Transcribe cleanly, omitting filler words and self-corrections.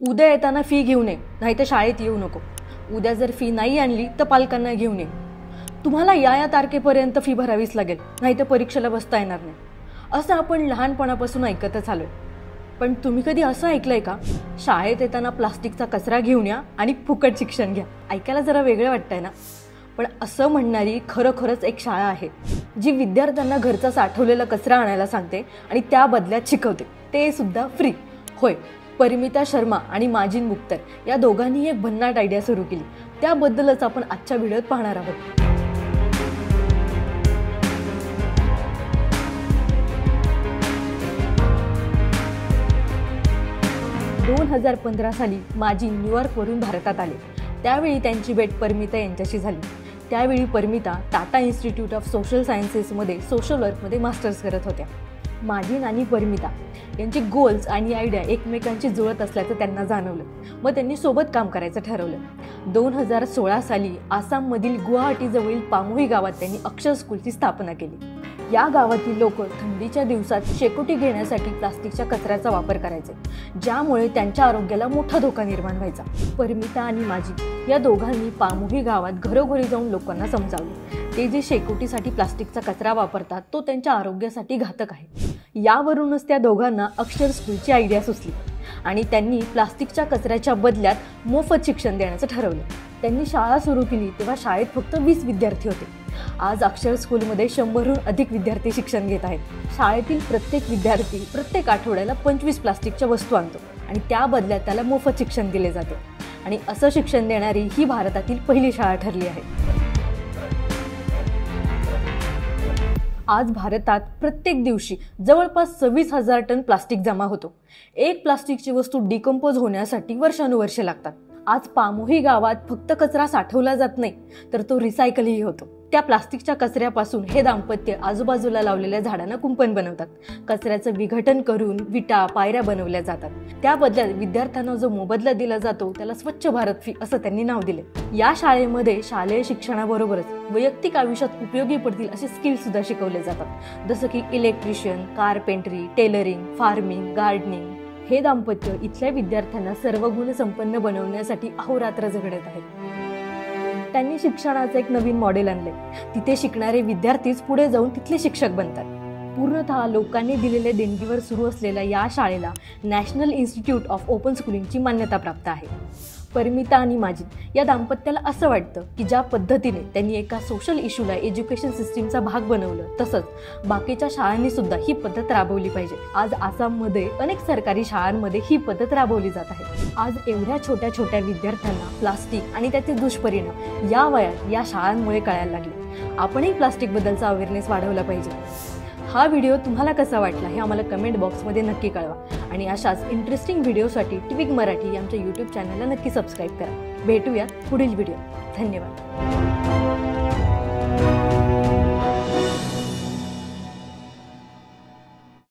उद्या येताना फी घेऊन ये, नाही तर शाळेत येऊ नको. उद्या जर फी नाही आणली तर पालकांना घेऊन ये. तुम्हाला या तारखेपर्यंत फी भरावीच लागेल, नाही तर परीक्षेला बसता येणार नाही. असं आपण लहानपणापासून ऐकतच आलोय. पण तुम्ही कधी असं ऐकलंय का, शाळेत येताना प्लास्टिकचा कचरा घेऊन या आणि फुकट शिक्षण घ्या? ऐकायला जरा वेगळं वाटतंय ना. पण असं म्हणणारी खरोखरच एक शाळा आहे, जी विद्यार्थ्यांना घरचा साठवलेला कचरा आणायला सांगते आणि त्या बदल्यात शिकवते, ते सुद्धा फ्री. होय, परिमिता शर्मा आणि माजिद मुख्तर या दोघांनी एक भन्नाट आयडिया सुरू केली. त्याबद्दलच आपण आजच्या व्हिडिओत पाहणार आहोत. 2015 साली माजिद न्यूयॉर्कवरून भारतात आले. त्यावेळी त्यांची भेट परिमिता यांच्याशी झाली. त्यावेळी Paramita Tata institute of social सायन्सेसमध्ये सोशल वर्कमध्ये मास्टर्स करत होत्या. माजिद आणि परिमिता यांचे गोल्स आणि आयडिया एकमेकांशी जुळत असल्याचं त्यांना जाणवलं. मग त्यांनी सोबत काम करायचं ठरवलं. 2016 साली आसाममधील गुवाहाटीजवळील पामोही गावात त्यांनी अक्षर स्कूलची स्थापना केली. या गावातील लोक थंडीच्या दिवसात शेकोटी घेण्यासाठी प्लास्टिकच्या कचऱ्याचा वापर करायचे, ज्यामुळे त्यांच्या आरोग्याला मोठा धोका निर्माण व्हायचा. परिमिता आणि माजिद या दोघांनी पामोही गावात घरोघरी जाऊन लोकांना समजावले, ते जे शेकोटीसाठी प्लास्टिकचा कचरा वापरतात तो त्यांच्या आरोग्यासाठी घातक आहे. यावरूनच त्या दोघांना अक्षर स्कूलची आयडिया सुचली आणि त्यांनी प्लास्टिकच्या कचऱ्याच्या बदल्यात मोफत शिक्षण देण्याचं ठरवलं. त्यांनी शाळा सुरू केली तेव्हा शाळेत फक्त 20 विद्यार्थी होते. आज अक्षर स्कूलमध्ये 100हून अधिक विद्यार्थी शिक्षण घेत आहेत. शाळेतील प्रत्येक विद्यार्थी प्रत्येक आठवड्याला 25 प्लास्टिकच्या वस्तू आणतो आणि त्या बदल्यात त्याला मोफत शिक्षण दिले जाते. आणि असं शिक्षण देणारी ही भारतातील पहिली शाळा ठरली आहे. आज भारतात प्रत्येक दिवशी जवळपास 26,000 टन प्लास्टिक जमा होतो. एक प्लास्टिकची वस्तू डिकंपोज होण्यासाठी वर्षानुवर्षे लागतात. आज पामोही गावात फक्त कचरा साठवला जात नाही, तर तो रिसायकलही होतो. त्या प्लास्टिकच्या कचऱ्यापासून हे दाम्पत्य आजूबाजूला लावलेल्या झाडांना कुंपण बनवतात. कचऱ्याचं विघटन करून विटा, पायऱ्या बनवल्या जातात. त्या बदल्यात विद्यार्थ्यांना जो मोबदला दिला जातो त्याला स्वच्छ भारत फी असं त्यांनी नाव दिले. या शाळेमध्ये शालेय शिक्षणाबरोबरच वैयक्तिक आयुष्यात उपयोगी पडतील असे स्किल सुद्धा शिकवले जातात, जसं की electrician, carpentry, tailoring, farming, gardening. हे दाम्पत्य इथल्या विद्यार्थ्यांना सर्व गुण संपन्न बनवण्यासाठी अहोरात्र झगडत आहेत. त्यांनी शिक्षणाचं एक नवीन मॉडेल आणले. तिथे शिकणारे विद्यार्थीच पुढे जाऊन तिथले शिक्षक बनतात. पूर्णतः लोकांनी दिलेल्या देणगीवर सुरू असलेल्या या शाळेला नॅशनल इन्स्टिट्यूट ऑफ ओपन स्कूलिंगची मान्यता प्राप्त आहे. परिमिता आणि माजिद या दाम्पत्याला असं वाटतं की ज्या पद्धतीने त्यांनी एका सोशल इश्यूला एज्युकेशन सिस्टीमचा भाग बनवलं, तसंच बाकीच्या शाळांनी सुद्धा ही पद्धत राबवली पाहिजे. आज आसाममध्ये अनेक सरकारी शाळांमध्ये ही पद्धत राबवली जात आहे. आज एवढ्या छोट्या छोट्या विद्यार्थ्यांना प्लास्टिक आणि त्याचे दुष्परिणाम या वयात या शाळांमुळे कळायला लागले. आपणही प्लास्टिकबद्दलचा अवेअरनेस वाढवला पाहिजे. हा व्हिडिओ तुम्हाला कसा वाटला हे आम्हाला कमेंट बॉक्समध्ये नक्की कळवा. आणि अशाच इंटरेस्टिंग व्हिडिओसाठी ट्विग मराठी आमच्या यूट्यूब चॅनलला नक्की सबस्क्राईब करा. भेटूया पुढील व्हिडिओ. धन्यवाद.